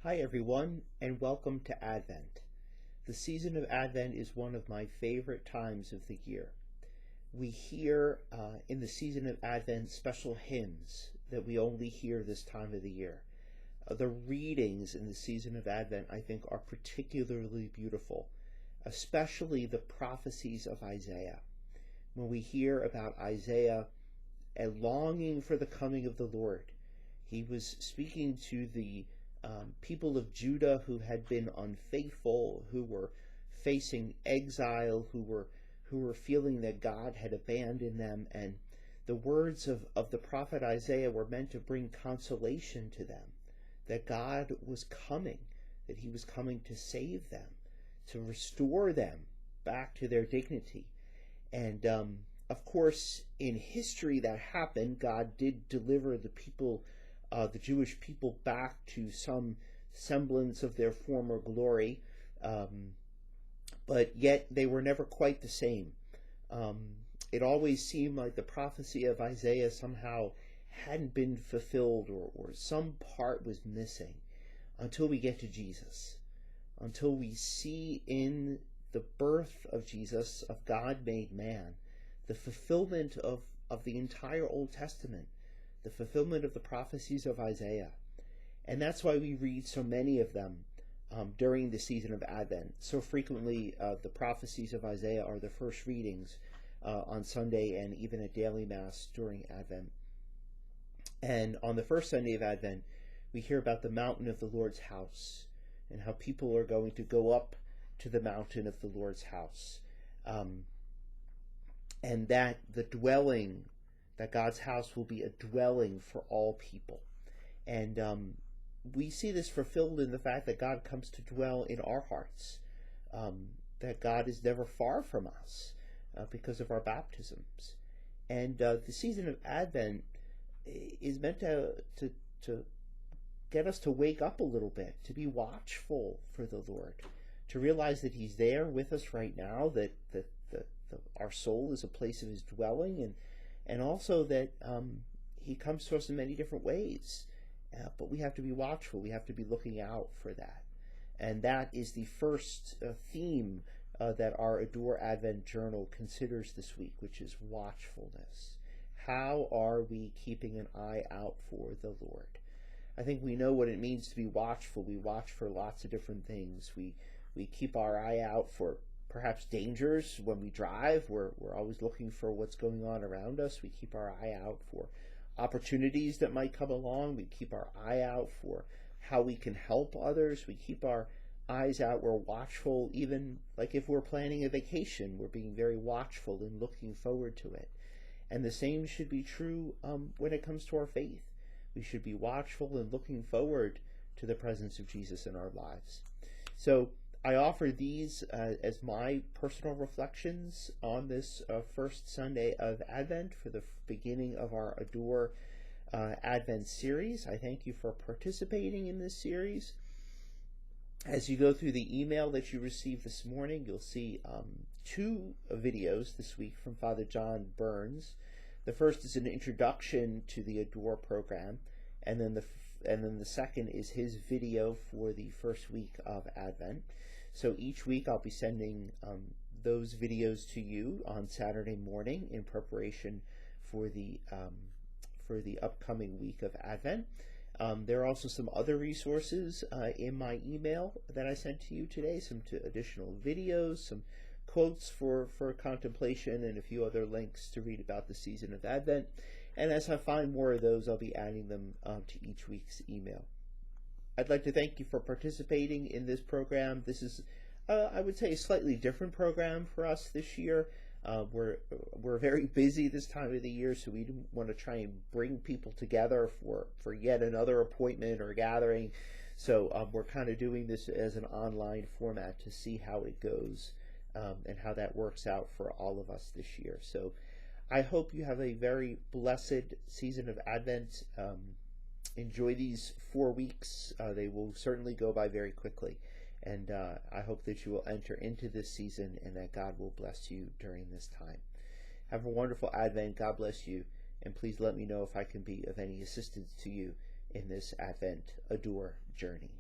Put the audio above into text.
Hi, everyone, and welcome to Advent. The season of Advent is one of my favorite times of the year. We hear in the season of Advent special hymns that we only hear this time of the year. The readings in the season of Advent, I think, are particularly beautiful, especially the prophecies of Isaiah. When we hear about Isaiah a longing for the coming of the Lord, he was speaking to the people of Judah who had been unfaithful, who were facing exile, who were feeling that God had abandoned them. And the words of the prophet Isaiah were meant to bring consolation to them, that God was coming, that he was coming to save them, to restore them back to their dignity. And of course, in history that happened. God did deliver the people, the Jewish people, back to some semblance of their former glory, but yet they were never quite the same. It always seemed like the prophecy of Isaiah somehow hadn't been fulfilled, or some part was missing, until we get to Jesus, until we see in the birth of Jesus, of God made man, the fulfillment of the entire Old Testament, the fulfillment of the prophecies of Isaiah. And that's why we read so many of them during the season of Advent. So frequently, the prophecies of Isaiah are the first readings on Sunday and even at daily Mass during Advent. And on the first Sunday of Advent, we hear about the mountain of the Lord's house and how people are going to go up to the mountain of the Lord's house. And that the dwelling, that God's house will be a dwelling for all people. And we see this fulfilled in the fact that God comes to dwell in our hearts, that God is never far from us because of our baptisms. And the season of Advent is meant to get us to wake up a little bit, to be watchful for the Lord, to realize that he's there with us right now, that our soul is a place of his dwelling, and also that he comes to us in many different ways. But we have to be watchful. We have to be looking out for that. And that is the first theme that our Adore Advent Journal considers this week, which is watchfulness. How are we keeping an eye out for the Lord? I think we know what it means to be watchful. We watch for lots of different things. We keep our eye out for perhaps dangers when we drive. We're always looking for what's going on around us. We keep our eye out for opportunities that might come along. We keep our eye out for how we can help others. We keep our eyes out. We're watchful, even like if we're planning a vacation, we're being very watchful and looking forward to it. And the same should be true when it comes to our faith. We should be watchful and looking forward to the presence of Jesus in our lives. So I offer these as my personal reflections on this first Sunday of Advent for the beginning of our Adore Advent series. I thank you for participating in this series. As you go through the email that you received this morning, you'll see two videos this week from Father John Burns. The first is an introduction to the Adore program, and then the second is his video for the first week of Advent. So each week I'll be sending those videos to you on Saturday morning in preparation for the upcoming week of Advent. There are also some other resources in my email that I sent to you today, some additional videos, some quotes for contemplation, and a few other links to read about the season of Advent. And as I find more of those, I'll be adding them to each week's email. I'd like to thank you for participating in this program. This is, I would say, a slightly different program for us this year. We're very busy this time of the year, so we didn't want to try and bring people together for yet another appointment or gathering. So we're kind of doing this as an online format to see how it goes and how that works out for all of us this year. So I hope you have a very blessed season of Advent. Enjoy these 4 weeks. They will certainly go by very quickly. And I hope that you will enter into this season and that God will bless you during this time. Have a wonderful Advent. God bless you. And please let me know if I can be of any assistance to you in this Advent Adore journey.